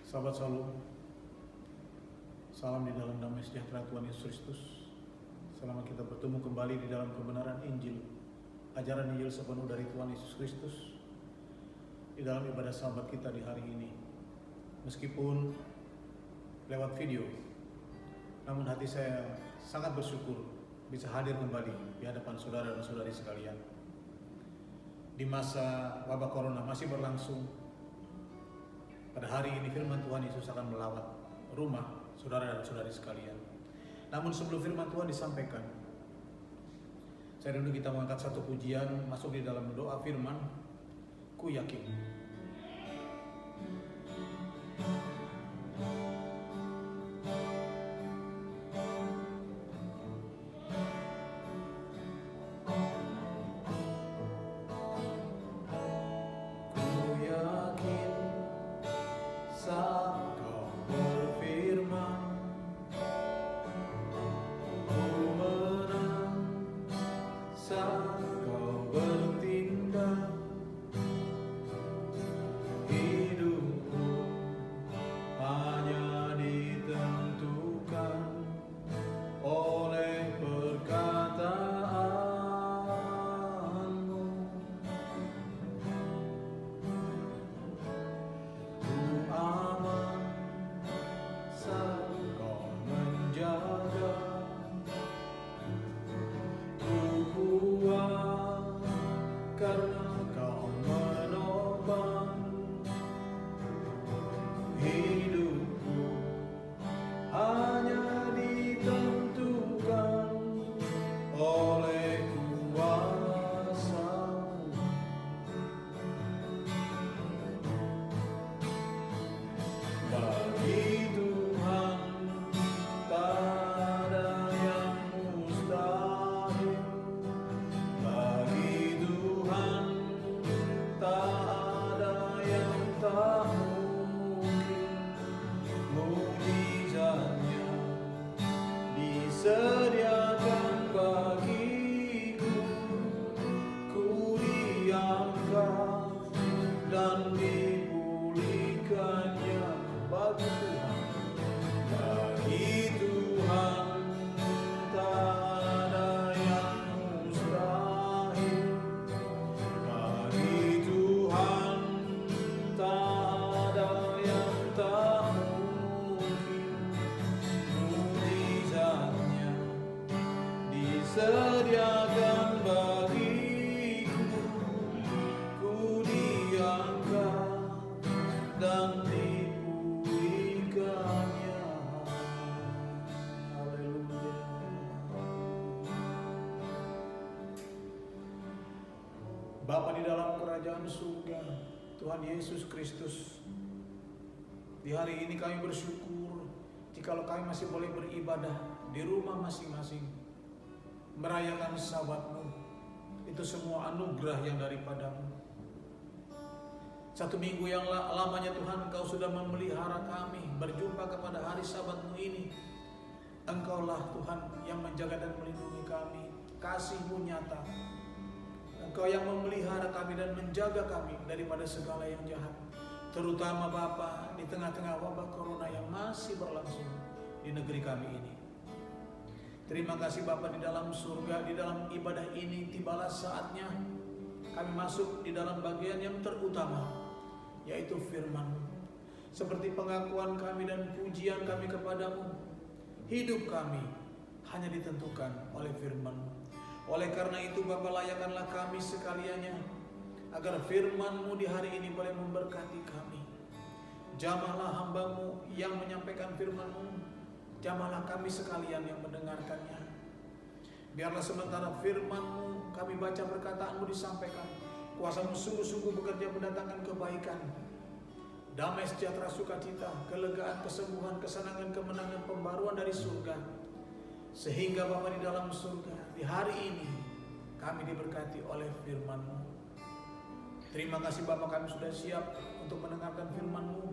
Sahabat Shalom, salam di dalam damai sejahtera Tuhan Yesus Kristus. Selama kita bertemu kembali di dalam kebenaran Injil, ajaran Injil sepenuh dari Tuhan Yesus Kristus di dalam ibadah sahabat kita di hari ini. Meskipun lewat video, namun hati saya sangat bersyukur bisa hadir kembali di hadapan saudara dan saudari sekalian. Di masa wabah corona masih berlangsung, pada hari ini firman Tuhan Yesus akan melawat rumah saudara dan saudari sekalian. Namun sebelum firman Tuhan disampaikan, saya rindu kita mengangkat satu pujian masuk di dalam doa firman, Ku Yakin. Sediakan bagiku, ku diangkat dan dipulihkannya bagi Tuhan. Bagi Tuhan tak ada yang mustahil. Bagi Tuhan tak ada yang tak mungkin. Mujizatnya disediakan bagiku, ku diangkat dan dipulihkannya. Haleluya. Bapa di dalam kerajaan surga, Tuhan Yesus Kristus, di hari ini kami bersyukur jikalau kami masih boleh beribadah di rumah masing-masing, merayakan Sabat-Mu. Itu semua anugerah yang daripadamu. Satu minggu yang lamanya Tuhan, Engkau sudah memelihara kami berjumpa kepada hari Sabat-Mu ini. Engkaulah Tuhan yang menjaga dan melindungi kami. Kasih-Mu nyata. Engkau yang memelihara kami dan menjaga kami daripada segala yang jahat. Terutama Bapa di tengah-tengah wabah corona yang masih berlangsung di negeri kami ini. Terima kasih Bapa di dalam surga, di dalam ibadah ini tibalah saatnya kami masuk di dalam bagian yang terutama, yaitu firman-Mu. Seperti pengakuan kami dan pujian kami kepadamu, hidup kami hanya ditentukan oleh firman-Mu. Oleh karena itu Bapa, layakanlah kami sekaliannya, agar firman-Mu di hari ini boleh memberkati kami. Jamahlah hamba-Mu yang menyampaikan firman-Mu, jamahlah kami sekalian yang mendengarkannya. Biarlah sementara firman-Mu kami baca, perkataan-Mu disampaikan, kuasa-Mu sungguh-sungguh bekerja mendatangkan kebaikan, damai sejahtera, sukacita, kelegaan, kesembuhan, kesenangan, kemenangan, pembaruan dari surga. Sehingga Bapa di dalam surga, di hari ini kami diberkati oleh firman-Mu. Terima kasih Bapa, kami sudah siap untuk mendengarkan firman-Mu.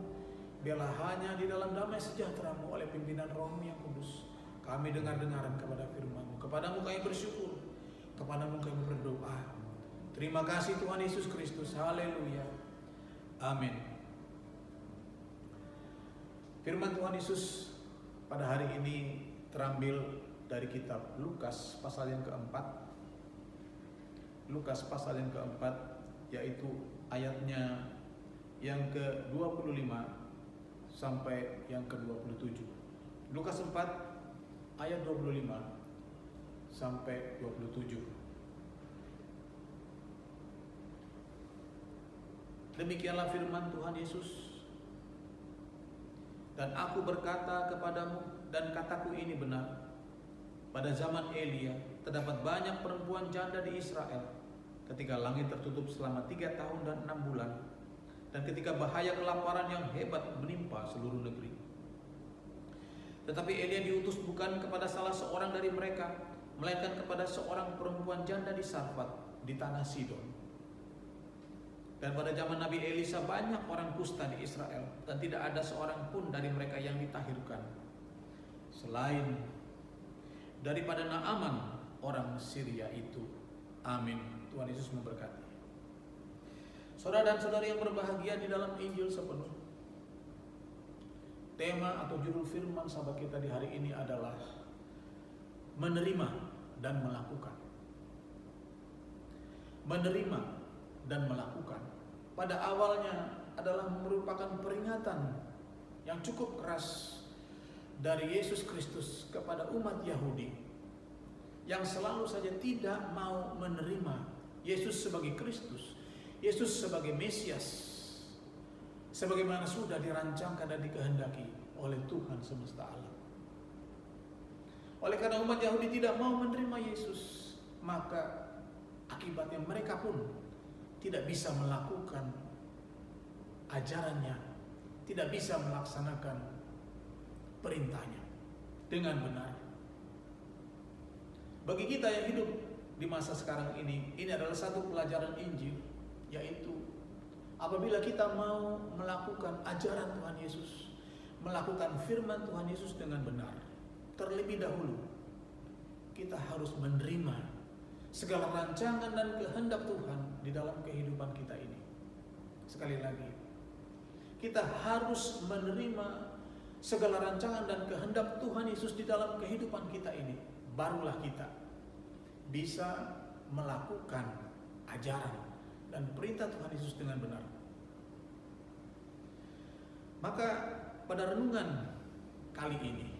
Biarlah hanya di dalam damai sejahtera-Mu oleh pimpinan Roh-Mu yang kudus, kami dengar-dengaran kepada firman-Mu. Kepadamu kami bersyukur, kepadamu kami berdoa. Terima kasih Tuhan Yesus Kristus. Haleluya. Amin. Firman Tuhan Yesus pada hari ini terambil dari kitab Lukas pasal yang keempat. Lukas pasal yang keempat, yaitu ayatnya yang ke-25 sampai yang ke-27. Lukas 4 ayat 25 sampai 27. Demikianlah firman Tuhan Yesus. Dan aku berkata kepadamu, dan kataku ini benar, pada zaman Elia terdapat banyak perempuan janda di Israel, ketika langit tertutup selama 3 tahun dan 6 bulan, dan ketika bahaya kelaparan yang hebat menimpa seluruh negeri. Tetapi Elia diutus bukan kepada salah seorang dari mereka, melainkan kepada seorang perempuan janda di Sarfat, di tanah Sidon. Dan pada zaman Nabi Elisa banyak orang kusta di Israel, dan tidak ada seorang pun dari mereka yang ditahirkan, selain daripada Naaman orang Syria itu. Amin. Tuhan Yesus memberkati. Saudara dan saudari yang berbahagia di dalam Injil sepenuh, tema atau judul firman sahabat kita di hari ini adalah menerima dan melakukan. Menerima dan melakukan. Pada awalnya adalah merupakan peringatan yang cukup keras dari Yesus Kristus kepada umat Yahudi yang selalu saja tidak mau menerima Yesus sebagai Kristus, Yesus sebagai Mesias, sebagaimana sudah dirancangkan dan dikehendaki oleh Tuhan semesta alam. Oleh karena umat Yahudi tidak mau menerima Yesus, maka akibatnya mereka pun tidak bisa melakukan ajarannya, tidak bisa melaksanakan perintahnya dengan benar. Bagi kita yang hidup di masa sekarang ini adalah satu pelajaran Injil, yaitu apabila kita mau melakukan ajaran Tuhan Yesus, melakukan firman Tuhan Yesus dengan benar, terlebih dahulu kita harus menerima segala rancangan dan kehendak Tuhan di dalam kehidupan kita ini. Sekali lagi, kita harus menerima segala rancangan dan kehendak Tuhan Yesus di dalam kehidupan kita ini. Barulah kita bisa melakukan ajaran dan perintah Tuhan Yesus dengan benar. Maka pada renungan kali ini,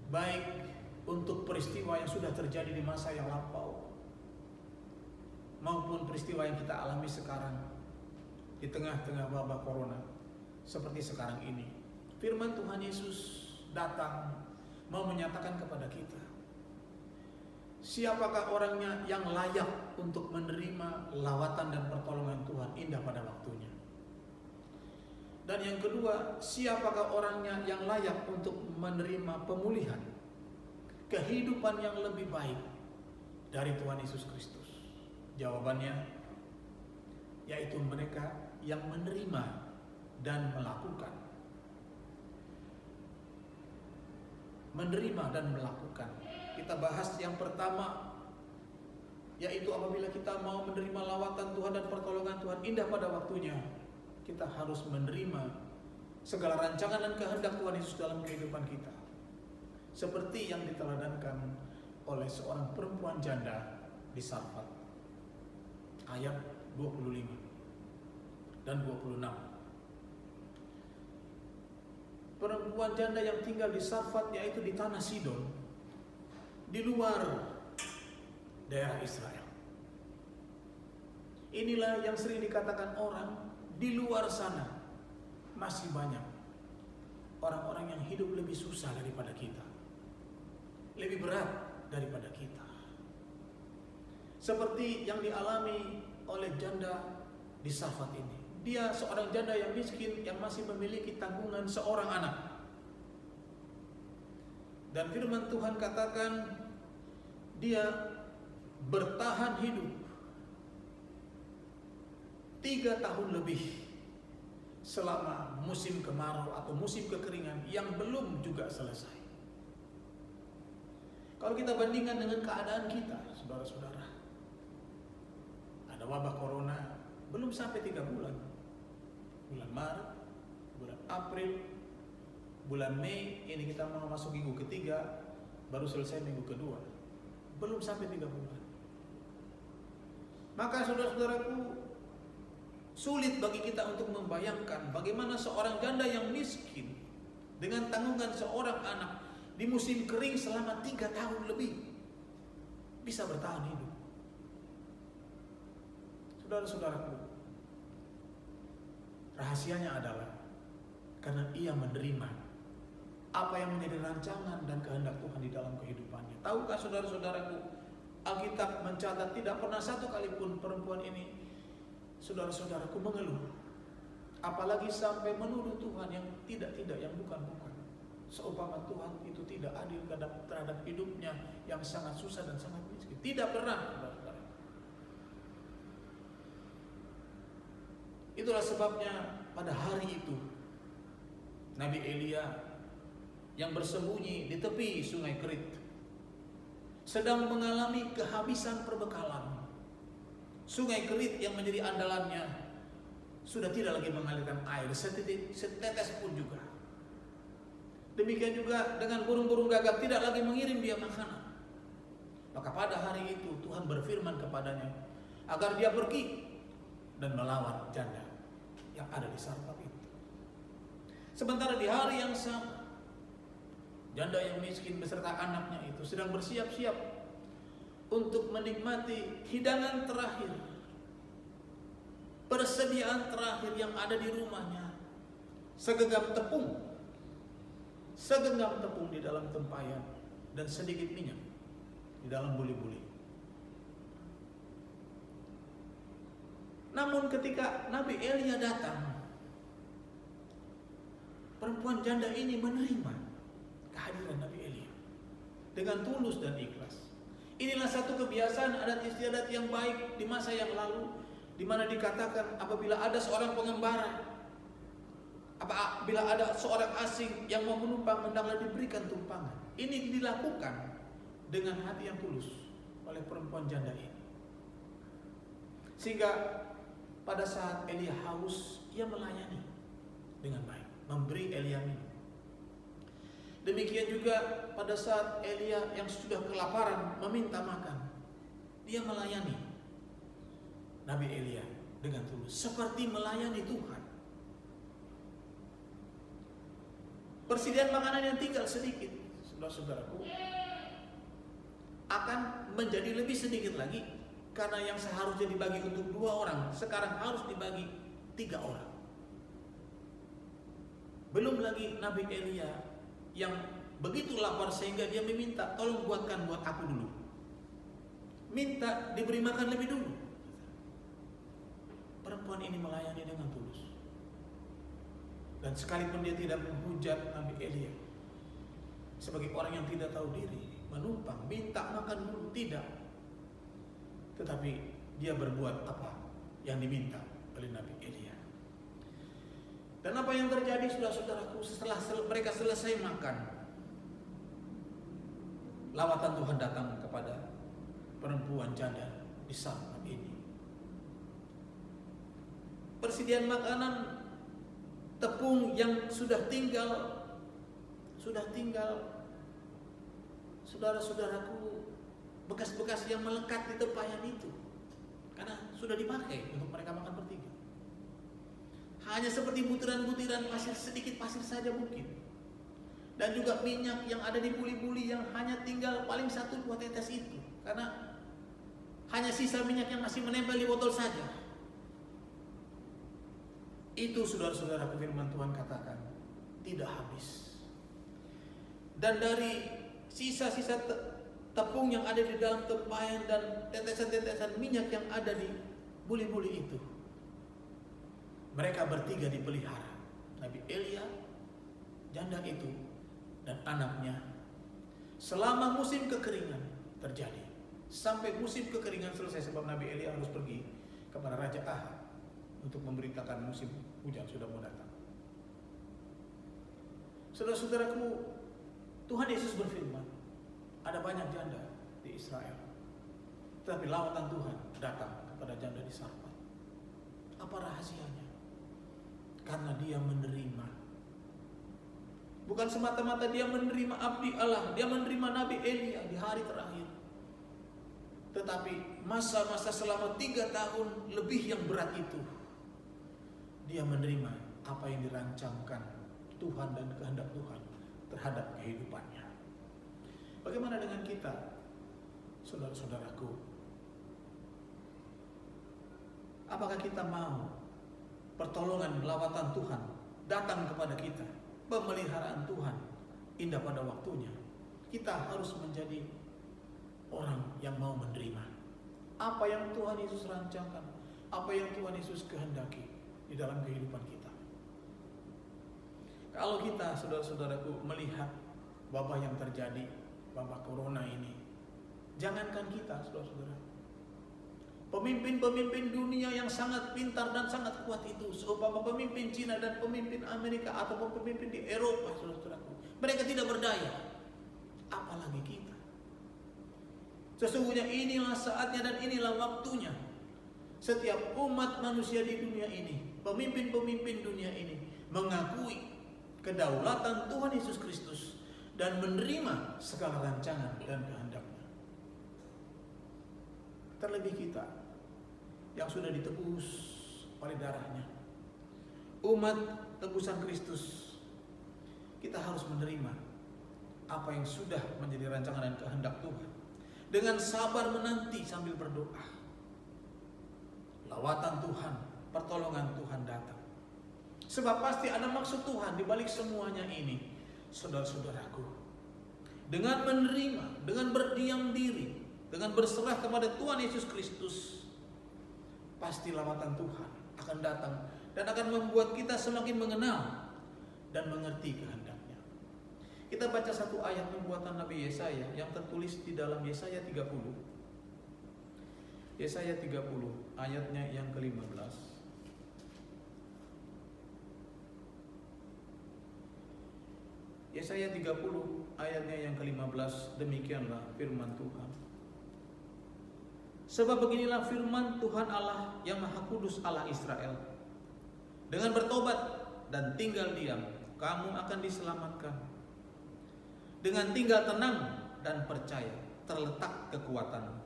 baik untuk peristiwa yang sudah terjadi di masa yang lampau maupun peristiwa yang kita alami sekarang di tengah-tengah wabah corona seperti sekarang ini, firman Tuhan Yesus datang mau menyatakan kepada kita, siapakah orangnya yang layak untuk menerima lawatan dan pertolongan Tuhan indah pada waktunya. Dan yang kedua, siapakah orangnya yang layak untuk menerima pemulihan, kehidupan yang lebih baik dari Tuhan Yesus Kristus? Jawabannya yaitu mereka yang menerima dan melakukan. Menerima dan melakukan. Kita bahas yang pertama, yaitu apabila kita mau menerima lawatan Tuhan dan pertolongan Tuhan indah pada waktunya, kita harus menerima segala rancangan dan kehendak Tuhan Yesus dalam kehidupan kita. Seperti yang diteladankan oleh seorang perempuan janda di Sarfat, ayat 25 dan 26. Perempuan janda yang tinggal di Sarfat, yaitu di tanah Sidon, di luar daerah Israel. Inilah yang sering dikatakan orang, di luar sana masih banyak orang-orang yang hidup lebih susah daripada kita, lebih berat daripada kita. Seperti yang dialami oleh janda di Sarfat ini. Dia seorang janda yang miskin yang masih memiliki tanggungan seorang anak. Dan firman Tuhan katakan dia bertahan hidup 3 tahun lebih selama musim kemarau atau musim kekeringan yang belum juga selesai. Kalau kita bandingkan dengan keadaan kita, saudara-saudara, ada wabah corona belum sampai 3 bulan. Bulan Maret, bulan April, bulan Mei, ini kita mau masuk minggu ketiga, baru selesai minggu kedua, belum sampai 3 bulan. Maka saudara-saudaraku, sulit bagi kita untuk membayangkan bagaimana seorang janda yang miskin dengan tanggungan seorang anak di musim kering selama 3 tahun lebih bisa bertahan hidup. Saudara-saudaraku, rahasianya adalah karena ia menerima apa yang menjadi rancangan dan kehendak Tuhan di dalam kehidupannya. Tahukah saudara-saudaraku, Alkitab mencatat tidak pernah satu kali pun perempuan ini, saudara-saudaraku, mengeluh, apalagi sampai menuduh Tuhan yang tidak-tidak, yang bukan-bukan. Seumpama Tuhan itu tidak adil terhadap hidupnya yang sangat susah dan sangat miskin. Tidak pernah, saudara-saudara. Itulah sebabnya pada hari itu Nabi Elia yang bersembunyi di tepi sungai Kerit sedang mengalami kehabisan perbekalan. Sungai Kerit yang menjadi andalannya sudah tidak lagi mengalirkan air setetes pun juga. Demikian juga dengan burung-burung gagak tidak lagi mengirim dia makanan. Maka pada hari itu Tuhan berfirman kepadanya agar dia pergi dan melawan janda yang ada di Sarfat itu. Sementara di hari yang sama, janda yang miskin beserta anaknya itu sedang bersiap-siap untuk menikmati hidangan terakhir, persediaan terakhir yang ada di rumahnya. Segenggam tepung di dalam tempayan dan sedikit minyak di dalam buli-buli. Namun ketika Nabi Elia datang, perempuan janda ini menerima kehadiran Nabi Elia dengan tulus dan ikhlas. Inilah satu kebiasaan adat istiadat yang baik di masa yang lalu, di mana dikatakan apabila ada seorang pengembara, apabila ada seorang asing yang mau menumpang, hendaklah diberikan tumpangan. Ini dilakukan dengan hati yang tulus oleh perempuan janda ini. Sehingga pada saat Elia haus, ia melayani dengan baik, memberi Elia minum. Demikian juga pada saat Elia yang sudah kelaparan meminta makan, dia melayani Nabi Elia dengan tulus, seperti melayani Tuhan. Persediaan makanan yang tinggal sedikit, saudara-saudaraku, akan menjadi lebih sedikit lagi, karena yang seharusnya dibagi untuk 2 orang sekarang harus dibagi 3 orang. Belum lagi Nabi Elia yang begitu lapar sehingga dia meminta, tolong buatkan buat aku dulu. Minta diberi makan lebih dulu. Perempuan ini melayani dengan tulus. Dan sekalipun dia tidak menghujat Nabi Elia sebagai orang yang tidak tahu diri, menumpang, minta makan dulu, tidak. Tetapi dia berbuat apa yang diminta oleh Nabi Elia. Dan apa yang terjadi, saudara-saudaraku, setelah mereka selesai makan, lawatan Tuhan datang kepada perempuan janda di Sarfat ini. Persediaan makanan, tepung yang sudah tinggal, saudara-saudaraku, bekas-bekas yang melekat di tempayan itu, karena sudah dipakai untuk mereka makan bertiga. Hanya seperti butiran-butiran pasir, sedikit pasir saja mungkin. Dan juga minyak yang ada di buli-buli yang hanya tinggal paling 1-2 tetes itu, karena hanya sisa minyak yang masih menempel di botol saja. Itu, saudara-saudara, firman Tuhan katakan tidak habis. Dan dari sisa-sisa tepung yang ada di dalam tempayan dan tetesan-tetesan minyak yang ada di buli-buli itu, mereka bertiga dipelihara. Nabi Elia, janda itu, dan anaknya, selama musim kekeringan terjadi. Sampai musim kekeringan selesai, sebab Nabi Elia harus pergi kepada Raja Ahab untuk memberitakan musim hujan sudah mau datang. Saudara-saudaraku, Tuhan Yesus berfirman, ada banyak janda di Israel, tetapi lawatan Tuhan datang kepada janda di Sarfat. Apa rahasianya? karena dia menerima. Bukan semata-mata dia menerima abdi Allah, dia menerima Nabi Elia di hari terakhir. Tetapi masa-masa selama 3 tahun lebih yang berat itu, dia menerima apa yang dirancangkan Tuhan dan kehendak Tuhan terhadap kehidupannya. Bagaimana dengan kita, saudara-saudaraku? Apakah kita mau pertolongan lawatan Tuhan datang kepada kita, pemeliharaan Tuhan indah pada waktunya? Kita harus menjadi orang yang mau menerima apa yang Tuhan Yesus rancangkan, apa yang Tuhan Yesus kehendaki di dalam kehidupan kita. Kalau kita, saudara-saudaraku, melihat wabah yang terjadi, wabah corona ini, jangankan kita, saudara-saudara, pemimpin-pemimpin dunia yang sangat pintar dan sangat kuat itu, seumpama pemimpin Cina dan pemimpin Amerika ataupun pemimpin di Eropa, saudara-saudaraku, mereka tidak berdaya, apalagi kita. Sesungguhnya inilah saatnya dan inilah waktunya setiap umat manusia di dunia ini, pemimpin-pemimpin dunia ini, mengakui kedaulatan Tuhan Yesus Kristus dan menerima segala rancangan dan kehendaknya. Terlebih kita yang sudah ditebus oleh darahnya, umat tebusan Kristus, kita harus menerima apa yang sudah menjadi rancangan dan kehendak Tuhan, dengan sabar menanti sambil berdoa. Lawatan Tuhan, pertolongan Tuhan datang. Sebab pasti ada maksud Tuhan di balik semuanya ini, saudara-saudaraku. Dengan menerima, dengan berdiam diri, dengan berserah kepada Tuhan Yesus Kristus, pasti lawatan Tuhan akan datang dan akan membuat kita semakin mengenal dan mengerti kehendaknya. Kita baca satu ayat nubuatan Nabi Yesaya yang tertulis di dalam Yesaya 30. Yesaya 30 ayatnya yang ke-15. Yesaya 30 ayatnya yang ke-15, demikianlah firman Tuhan. Sebab beginilah firman Tuhan Allah yang Maha Kudus, Allah Israel. Dengan bertobat dan tinggal diam, kamu akan diselamatkan. Dengan tinggal tenang dan percaya, terletak kekuatan.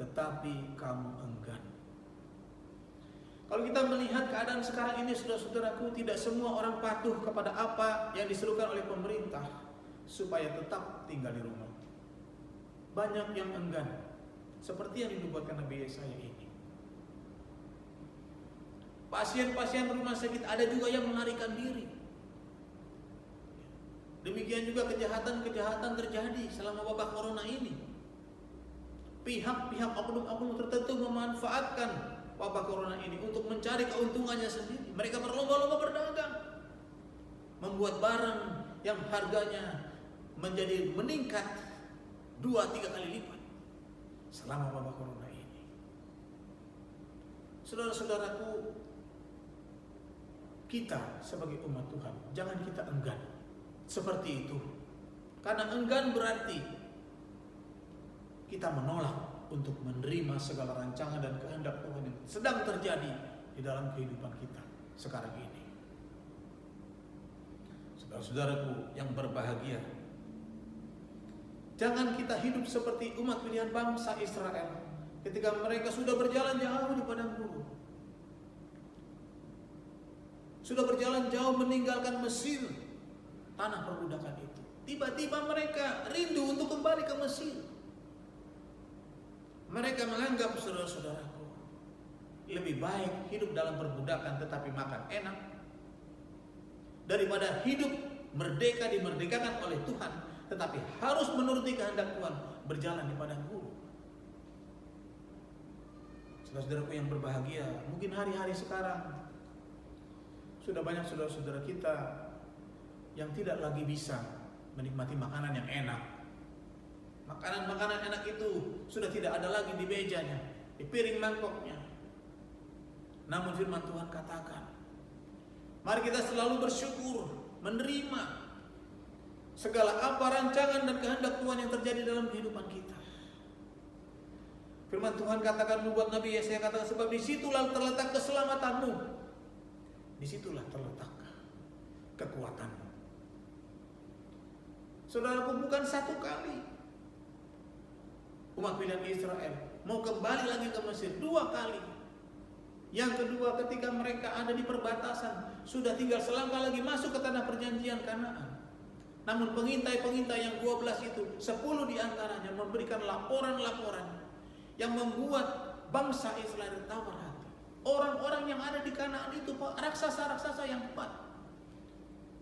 Tetapi kamu enggan. Kalau kita melihat keadaan sekarang ini, saudara-saudaraku, tidak semua orang patuh kepada apa yang diserukan oleh pemerintah supaya tetap tinggal di rumah. Banyak yang enggan, seperti yang dinubuatkan Nabi Yesaya ini. Pasien-pasien rumah sakit ada juga yang melarikan diri. Demikian juga kejahatan-kejahatan terjadi selama wabah corona ini. Pihak-pihak oknum-oknum tertentu memanfaatkan wabah corona ini untuk mencari keuntungannya sendiri. Mereka berlomba-lomba berdagang, membuat barang yang harganya menjadi meningkat 2-3 kali lipat selama wabah corona ini. Saudara-saudaraku, kita sebagai umat Tuhan, jangan kita enggan seperti itu. Karena enggan berarti kita menolak untuk menerima segala rancangan dan kehendak Tuhan yang sedang terjadi di dalam kehidupan kita sekarang ini. Saudara-saudaraku yang berbahagia, jangan kita hidup seperti umat pilihan bangsa Israel ketika mereka sudah berjalan jauh di padang gurun, sudah berjalan jauh meninggalkan Mesir, tanah perbudakan itu. Tiba-tiba mereka rindu untuk kembali ke Mesir. Mereka menganggap, saudara-saudaraku, lebih baik hidup dalam perbudakan tetapi makan enak daripada hidup merdeka, dimerdekakan oleh Tuhan tetapi harus menuruti kehendak Tuhan, berjalan di padang gurun. Saudara-saudaraku yang berbahagia, mungkin hari-hari sekarang sudah banyak saudara-saudara kita yang tidak lagi bisa menikmati makanan yang enak. Makanan-makanan enak itu sudah tidak ada lagi di mejanya, di piring mangkoknya. Namun firman Tuhan katakan, mari kita selalu bersyukur, menerima segala apa rancangan dan kehendak Tuhan yang terjadi dalam kehidupan kita. Firman Tuhan katakan, membuat Nabi Yesaya katakan, sebab disitulah terletak keselamatanmu. disitulah terletak kekuatanmu. Saudaraku, bukan satu kali umat pilihan Israel mau kembali lagi ke Mesir, 2 kali. Yang kedua ketika mereka ada di perbatasan, sudah tinggal selangkah lagi masuk ke tanah perjanjian Kanaan. Namun pengintai-pengintai yang 12 itu, 10 diantaranya memberikan laporan-laporan yang membuat bangsa Israel tawar hati. Orang-orang yang ada di Kanaan itu raksasa-raksasa yang kuat.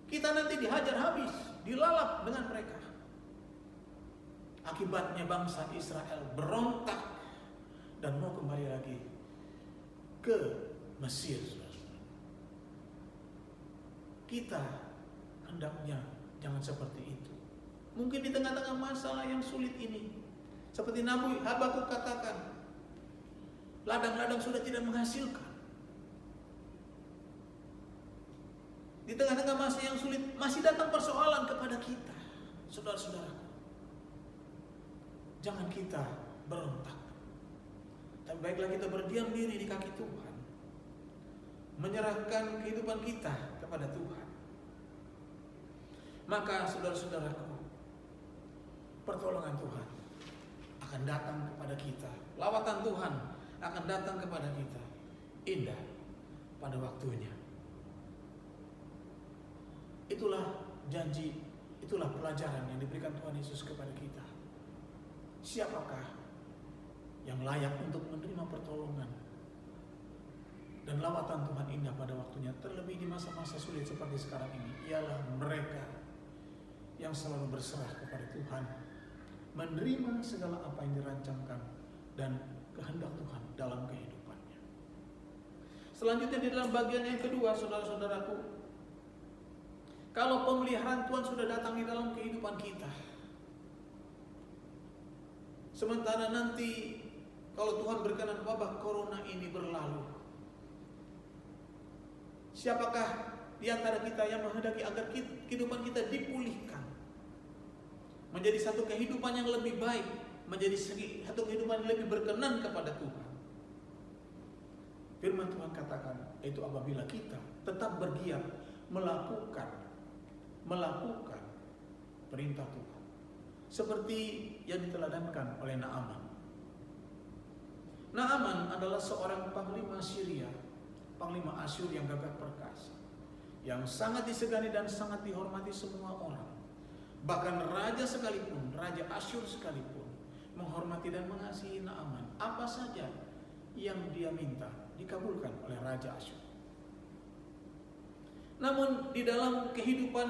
Kita nanti dihajar habis, dilalap dengan mereka. Akibatnya bangsa Israel berontak dan mau kembali lagi ke Mesir. Kita hendaknya jangan seperti itu. Mungkin di tengah-tengah masalah yang sulit ini, seperti Nabi Habakuk katakan, ladang-ladang sudah tidak menghasilkan. Di tengah-tengah masa yang sulit masih datang persoalan kepada kita, saudara-saudaraku. Jangan kita berontak, tapi baiklah kita berdiam diri di kaki Tuhan, menyerahkan kehidupan kita kepada Tuhan. Maka saudara-saudaraku, pertolongan Tuhan akan datang kepada kita, lawatan Tuhan akan datang kepada kita, indah pada waktunya. Itulah janji, itulah pelajaran yang diberikan Tuhan Yesus kepada kita. Siapakah yang layak untuk menerima pertolongan dan lawatan Tuhan indah pada waktunya, terlebih di masa-masa sulit seperti sekarang ini? Ialah mereka yang selalu berserah kepada Tuhan, menerima segala apa yang dirancangkan dan kehendak Tuhan dalam kehidupannya. Selanjutnya di dalam bagian yang kedua, saudara-saudaraku, kalau pemeliharaan Tuhan sudah datang di dalam kehidupan kita, sementara nanti kalau Tuhan berkenan wabah corona ini berlalu, siapakah di antara kita yang menghendaki agar kehidupan kita dipulihkan menjadi satu kehidupan yang lebih baik, menjadi satu kehidupan yang lebih berkenan kepada Tuhan? Firman Tuhan katakan, yaitu apabila kita tetap bergiat melakukan perintah Tuhan, seperti yang diteladankan oleh Naaman. Naaman adalah seorang panglima Syria, panglima Asyur yang gagah perkasa, yang sangat disegani dan sangat dihormati semua orang. Bahkan raja sekalipun, raja Asyur sekalipun, menghormati dan mengasihi Naaman. Apa saja yang dia minta dikabulkan oleh raja Asyur. Namun di dalam kehidupan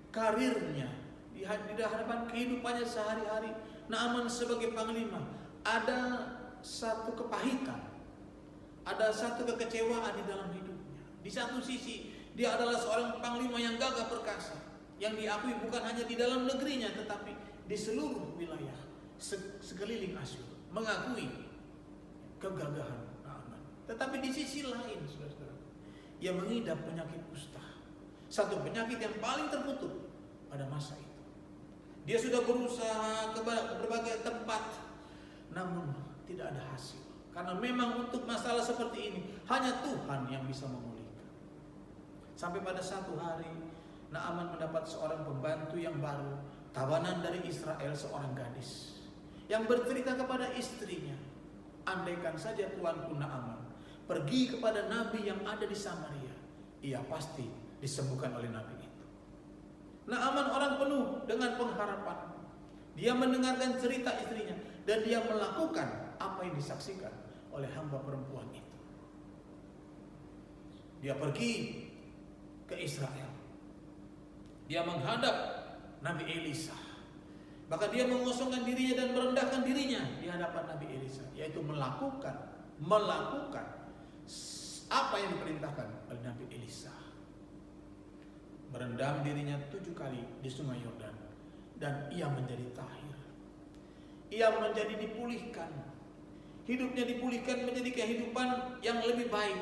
karirnya, di hadapan kehidupannya sehari-hari, Naaman sebagai panglima, ada satu kepahitan, ada satu kekecewaan di dalam hidupnya. Di satu sisi, dia adalah seorang panglima yang gagah perkasa, yang diakui bukan hanya di dalam negerinya, tetapi di seluruh wilayah sekeliling Asyur mengakui kegagahan Naaman. Tetapi di sisi lain, saudara-saudara, ia mengidap penyakit kusta, satu penyakit yang paling terkutuk pada masa itu. Dia sudah berusaha ke berbagai tempat, namun tidak ada hasil. Karena memang untuk masalah seperti ini hanya Tuhan yang bisa memulihkan. Sampai pada satu hari Naaman mendapat seorang pembantu yang baru, tawanan dari Israel, seorang gadis, yang bercerita kepada istrinya, andaikan saja tuanku Naaman pergi kepada nabi yang ada di Samaria, ia pasti disembuhkan oleh nabi itu. Naaman orang penuh dengan pengharapan. Dia mendengarkan cerita istrinya dan dia melakukan apa yang disaksikan oleh hamba perempuan itu. Dia pergi ke Israel. Dia menghadap Nabi Elisa. Bahkan dia mengosongkan dirinya dan merendahkan dirinya di hadapan Nabi Elisa, yaitu melakukan apa yang diperintahkan oleh Nabi Elisa. Merendam dirinya 7 kali di sungai Yordan dan ia menjadi tahir. Ia menjadi dipulihkan. Hidupnya dipulihkan menjadi kehidupan yang lebih baik,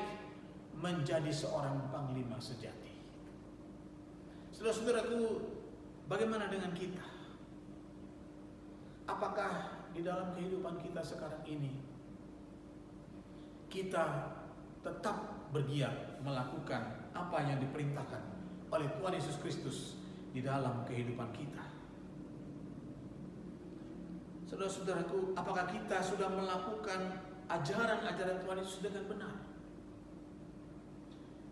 menjadi seorang panglima sejati. Saudara-saudaraku, bagaimana dengan kita? Apakah di dalam kehidupan kita sekarang ini kita tetap bergiat melakukan apa yang diperintahkan oleh Tuhan Yesus Kristus di dalam kehidupan kita. Saudara-saudaraku, apakah kita sudah melakukan ajaran-ajaran Tuhan Yesus dengan benar?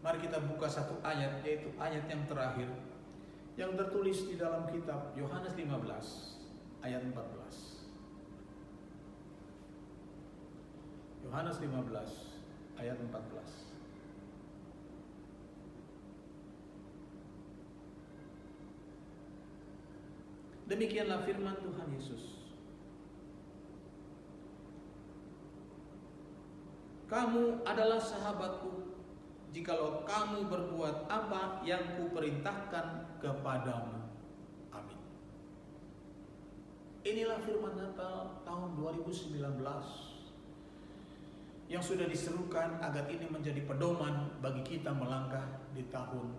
Mari kita buka satu ayat, yaitu ayat yang terakhir yang tertulis di dalam kitab Yohanes 15 ayat 14. Yohanes 15 ayat 14. Demikianlah firman Tuhan Yesus. Kamu adalah sahabatku jikalau kamu berbuat apa yang kuperintahkan kepadamu. Amin. Inilah firman Natal tahun 2019 yang sudah diserukan agar ini menjadi pedoman bagi kita melangkah di tahun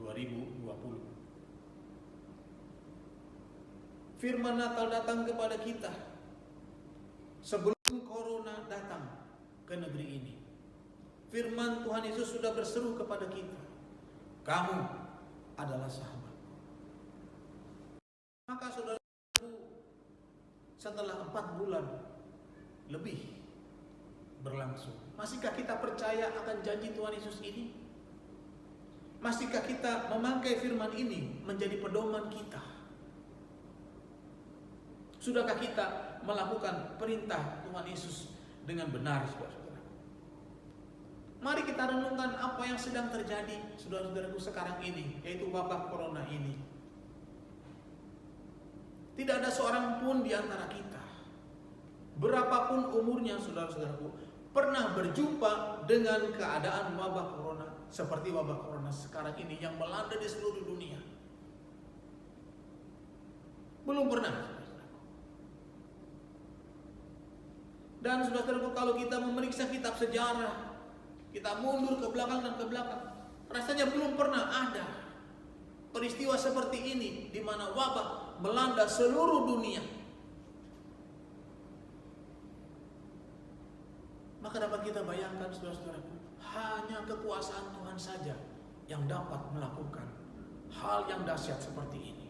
2020. Firman Natal datang kepada kita sebelum corona datang ke negeri ini. Firman Tuhan Yesus sudah berseru kepada kita, kamu adalah sahabatku. Maka saudaraku, setelah 4 bulan lebih berlangsung, masihkah kita percaya akan janji Tuhan Yesus ini? Masihkah kita memakai firman ini menjadi pedoman kita? Sudahkah kita melakukan perintah Tuhan Yesus dengan benar, saudara-saudara? Mari kita renungkan apa yang sedang terjadi, saudara-saudaraku, sekarang ini, yaitu wabah corona ini. Tidak ada seorang pun di antara kita, berapapun umurnya, saudara-saudaraku, pernah berjumpa dengan keadaan wabah corona seperti wabah corona sekarang ini yang melanda di seluruh dunia. Belum pernah, saudara-saudaraku. Dan saudara-saudaraku, kalau kita memeriksa kitab sejarah, kita mundur ke belakang dan ke belakang, rasanya belum pernah ada peristiwa seperti ini di mana wabah melanda seluruh dunia. Maka dapat kita bayangkan, saudara-saudaraku, hanya kekuasaan Tuhan saja yang dapat melakukan hal yang dahsyat seperti ini.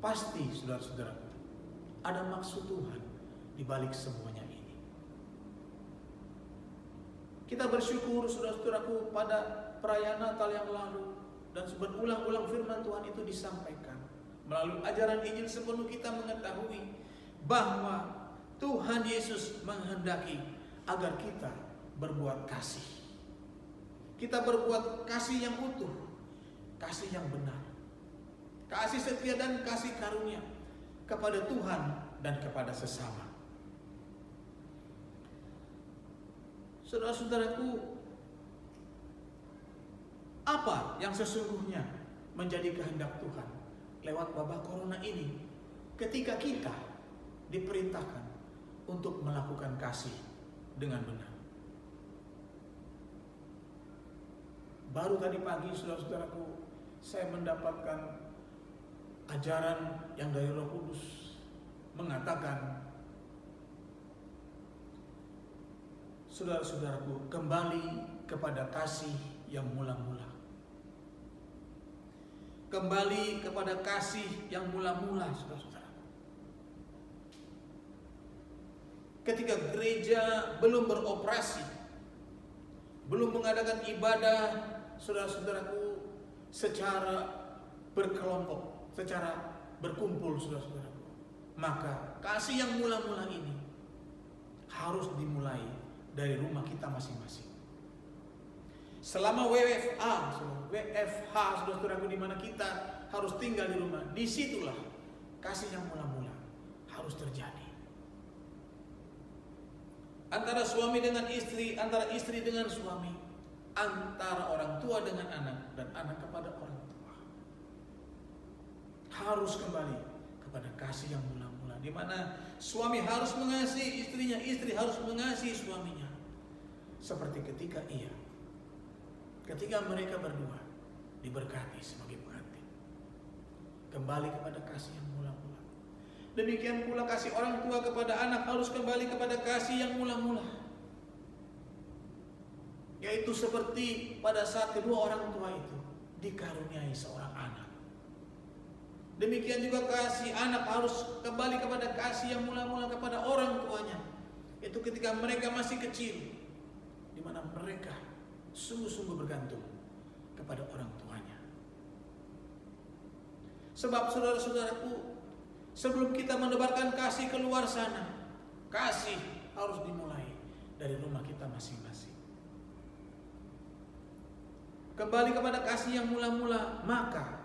Pasti, saudara-saudaraku, ada maksud Tuhan di balik semuanya ini. Kita bersyukur, saudara-saudaraku, pada perayaan Natal yang lalu dan berulang-ulang firman Tuhan itu disampaikan. Melalui ajaran Injil sepenuh kita mengetahui bahwa Tuhan Yesus menghendaki agar kita berbuat kasih. Kita berbuat kasih yang utuh, kasih yang benar, kasih setia dan kasih karunia kepada Tuhan dan kepada sesama. Saudara-saudaraku, apa yang sesungguhnya menjadi kehendak Tuhan lewat wabah corona ini ketika kita diperintahkan untuk melakukan kasih dengan benar? Baru tadi pagi, saudara-saudaraku, saya mendapatkan ajaran yang dari Roh Kudus mengatakan, saudara-saudaraku, kembali kepada kasih yang mula-mula. Kembali kepada kasih yang mula-mula, saudara-saudara. Ketika gereja belum beroperasi, belum mengadakan ibadah, saudara-saudaraku, secara berkelompok, secara berkumpul, saudara-saudaraku, maka kasih yang mula-mula ini harus dimulai dari rumah kita masing-masing. Selama WFH, saudara-saudaraku, di mana kita harus tinggal di rumah, disitulah kasih yang mula-mula harus terjadi. Antara suami dengan istri, antara istri dengan suami, antara orang tua dengan anak, dan anak kepada orang tua. Harus kembali kepada kasih yang mula-mula, di mana suami harus mengasihi istrinya, istri harus mengasihi suaminya. Seperti ketika mereka berdua diberkati sebagai pengantin. Kembali kepada kasih yang mula-mula. Demikian pula kasih orang tua kepada anak harus kembali kepada kasih yang mula-mula. Yaitu seperti pada saat kedua orang tua itu dikaruniai seorang anak. Demikian juga kasih anak harus kembali kepada kasih yang mula-mula kepada orang tuanya. Itu ketika mereka masih kecil, di mana mereka sungguh-sungguh bergantung kepada orang tuanya. Sebab saudara-saudaraku, sebelum kita menebarkan kasih keluar sana, kasih harus dimulai dari rumah kita masing-masing. Kembali kepada kasih yang mula-mula, maka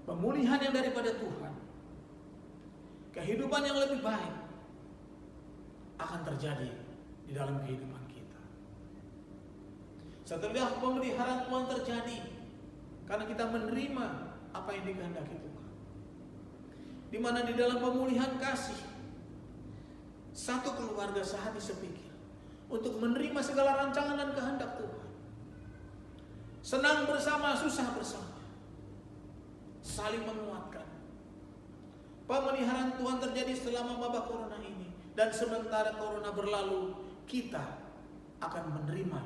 pemulihan yang daripada Tuhan, kehidupan yang lebih baik akan terjadi di dalam kehidupan kita. Setelah pemeliharaan Tuhan terjadi, karena kita menerima apa yang dikehendaki Tuhan, di mana di dalam pemulihan kasih, satu keluarga sehati sepikir untuk menerima segala rancangan dan kehendak Tuhan. Senang bersama, susah bersama, saling menguatkan. Pemeliharaan Tuhan terjadi selama wabah corona ini, dan sementara corona berlalu, kita akan menerima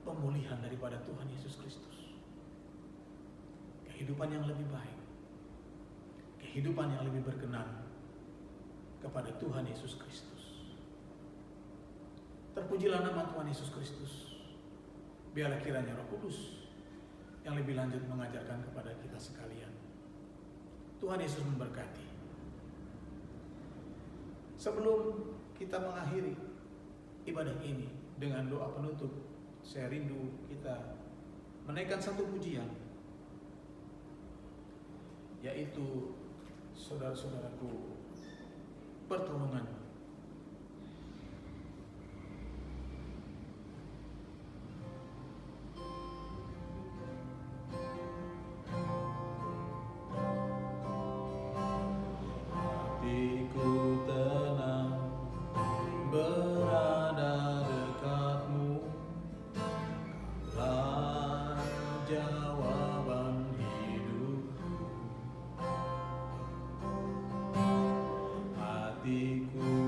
pemulihan daripada Tuhan Yesus Kristus. Kehidupan yang lebih baik, kehidupan yang lebih berkenan kepada Tuhan Yesus Kristus. Terpujilah nama Tuhan Yesus Kristus. Biarlah kiranya Roh Kudus yang lebih lanjut mengajarkan kepada kita sekalian. Tuhan Yesus memberkati. Sebelum kita mengakhiri ibadah ini dengan doa penutup, saya rindu kita menaikkan satu pujian, yaitu saudara-saudaraku, pertolongan. Hatiku tenang berada dekatmu, Kaulah jawaban hidupku. Hatiku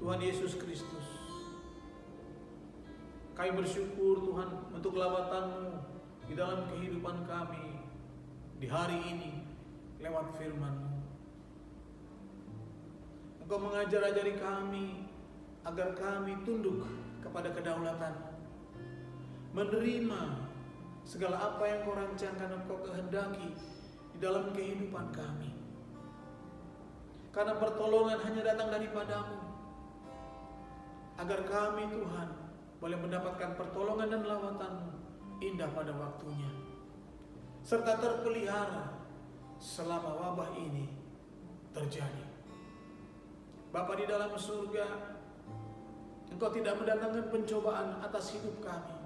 Tuhan Yesus Kristus, kami bersyukur Tuhan untuk lawatan-Mu di dalam kehidupan kami di hari ini lewat firman-Mu. Engkau mengajar-ajari kami agar kami tunduk kepada kedaulatan-Mu, menerima segala apa yang Kau rancangkan dan Kau kehendaki di dalam kehidupan kami. Karena pertolongan hanya datang daripada-Mu, agar kami Tuhan boleh mendapatkan pertolongan dan lawatan-Mu indah pada waktunya, serta terpelihara selama wabah ini terjadi. Bapa di dalam surga, Engkau tidak mendatangkan pencobaan atas hidup kami,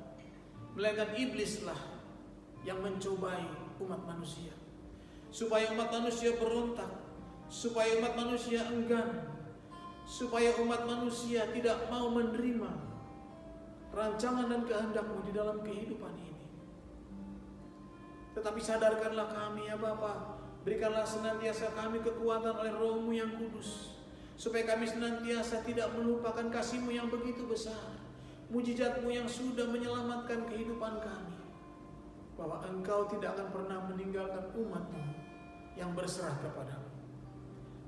melainkan iblislah yang mencobai umat manusia, supaya umat manusia berontak, supaya umat manusia enggan, supaya umat manusia tidak mau menerima rancangan dan kehendak-Mu di dalam kehidupan ini. Tetapi sadarkanlah kami ya Bapa, berikanlah senantiasa kami kekuatan oleh Roh-Mu yang kudus, supaya kami senantiasa tidak melupakan kasih-Mu yang begitu besar, mujizat-Mu yang sudah menyelamatkan kehidupan kami, bahwa Engkau tidak akan pernah meninggalkan umat-Mu yang berserah kepadamu.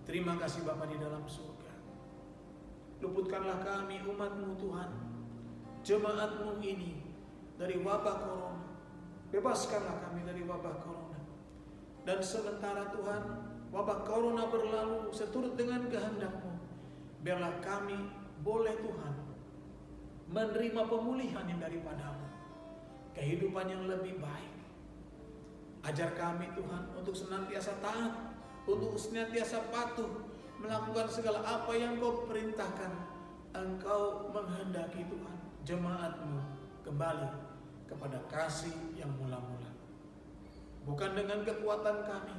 Terima kasih Bapa di dalam surga. Luputkanlah kami umat-Mu Tuhan, jemaat-Mu ini dari wabah corona. Bebaskanlah kami dari wabah corona. Dan sementara Tuhan wabah corona berlalu seturut dengan kehendak-Mu, biarlah kami boleh Tuhan menerima pemulihan yang daripada-Mu, kehidupan yang lebih baik. Ajar kami Tuhan untuk senantiasa taat, untuk senantiasa patuh melakukan segala apa yang Kau perintahkan. Engkau menghendaki Tuhan jemaat-Mu kembali kepada kasih yang mula-mula, bukan dengan kekuatan kami,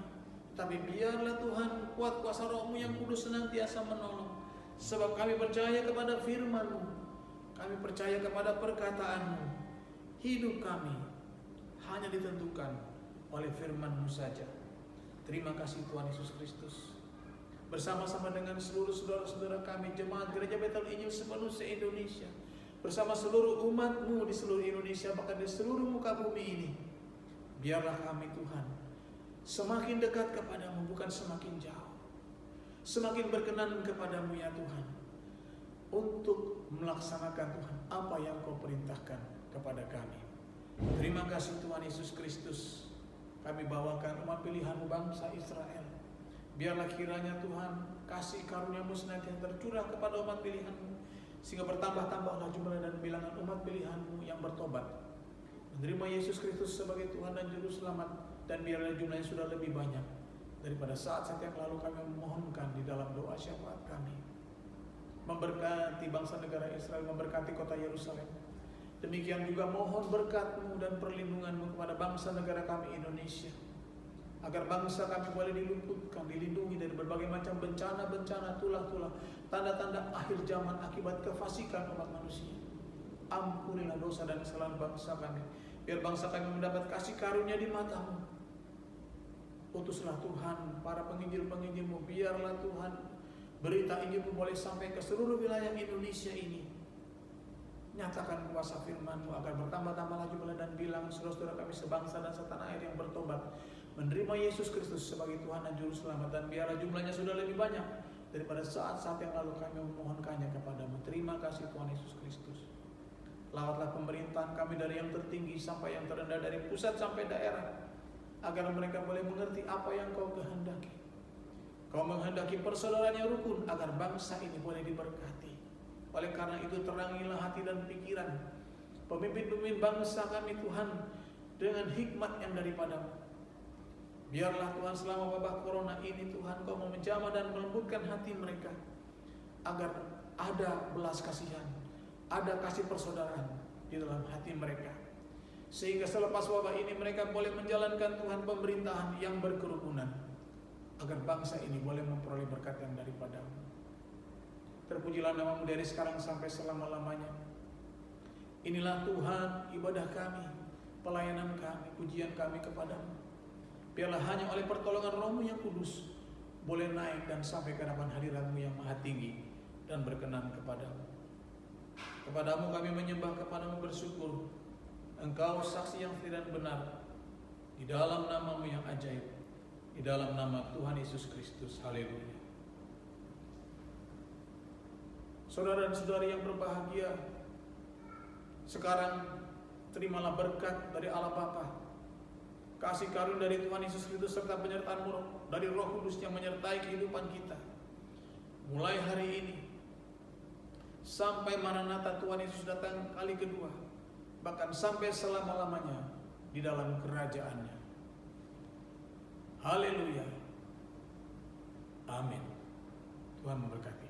tapi biarlah Tuhan kuat kuasa Roh-Mu yang kudus senantiasa menolong. Sebab kami percaya kepada firman-Mu, kami percaya kepada perkataan-Mu. Hidup kami hanya ditentukan oleh firman-Mu saja. Terima kasih Tuhan Yesus Kristus. Bersama-sama dengan seluruh saudara-saudara kami, jemaat Gereja Betel Injil sepenuh se-Indonesia, bersama seluruh umat-Mu di seluruh Indonesia, bahkan di seluruh muka bumi ini, biarlah kami Tuhan semakin dekat kepadamu, bukan semakin jauh. Semakin berkenan kepadamu ya Tuhan, untuk melaksanakan Tuhan apa yang Kau perintahkan kepada kami. Terima kasih Tuhan Yesus Kristus. Kami bawakan umat pilihan-Mu bangsa Israel. Biarlah kiranya Tuhan kasih karunia-Mu senantiasa tercurah kepada umat pilihan-Mu, sehingga bertambah-tambahlah jumlah dan bilangan umat pilihan-Mu yang bertobat, menerima Yesus Kristus sebagai Tuhan dan Juru Selamat. Dan biarlah jumlahnya sudah lebih banyak daripada saat-saat yang lalu kami memohonkan di dalam doa syafaat kami. Memberkati bangsa negara Israel, memberkati kota Yerusalem. Demikian juga mohon berkat-Mu dan perlindungan-Mu kepada bangsa negara kami Indonesia, agar bangsa kami boleh diluputkan, dilindungi dari berbagai macam bencana-bencana, tulah-tulah, tanda-tanda akhir zaman akibat kefasikan umat manusia. Ampunilah dosa dan kesalahan bangsa kami, biar bangsa kami mendapat kasih karunia di mata-Mu. Utuslah Tuhan para penginjil-penginjil-Mu, biarlah Tuhan berita Injil-Mu boleh sampai ke seluruh wilayah Indonesia ini. Nyatakan kuasa firman-Mu agar bertambah-tambahlah jumlah dan bilang saudara-saudara kami sebangsa dan setanah air yang bertobat, menerima Yesus Kristus sebagai Tuhan dan Juru Selamat. Dan biarlah jumlahnya sudah lebih banyak daripada saat-saat yang lalu kami memohonkannya kepadamu. Terima kasih Tuhan Yesus Kristus. Lawatlah pemerintahan kami dari yang tertinggi sampai yang terendah, dari pusat sampai daerah, agar mereka boleh mengerti apa yang Kau kehendaki. Kau menghendaki persaudaraan yang rukun agar bangsa ini boleh diberkati. Oleh karena itu terangilah hati dan pikiran pemimpin-pemimpin bangsa kami Tuhan dengan hikmat yang daripada-Mu. Biarlah Tuhan selama wabah corona ini Tuhan Kau menjamah dan melembutkan hati mereka, agar ada belas kasihan, ada kasih persaudaraan di dalam hati mereka, sehingga selepas wabah ini mereka boleh menjalankan Tuhan pemerintahan yang berkerukunan, agar bangsa ini boleh memperoleh berkat yang daripada-Mu. Terpujilah nama-Mu dari sekarang sampai selama-lamanya. Inilah Tuhan ibadah kami, pelayanan kami, pujian kami kepadamu. Biarlah hanya oleh pertolongan Roh-Mu yang kudus boleh naik dan sampai ke hadapan hadirat-Mu yang maha tinggi. dan berkenan kepadamu. Kepadamu kami menyembah, kepadamu bersyukur. Engkau saksi yang setia dan benar. Di dalam namamu yang ajaib, di dalam nama Tuhan Yesus Kristus. Haleluya. Saudara dan saudari yang berbahagia, sekarang terimalah berkat dari Allah Bapa, kasih karunia dari Tuhan Yesus Kristus, serta penyertaan dari Roh Kudus yang menyertai kehidupan kita. Mulai hari ini sampai Maranatha Tuhan Yesus datang kali kedua, bahkan sampai selama-lamanya di dalam kerajaannya. Haleluya. Amin. Tuhan memberkati.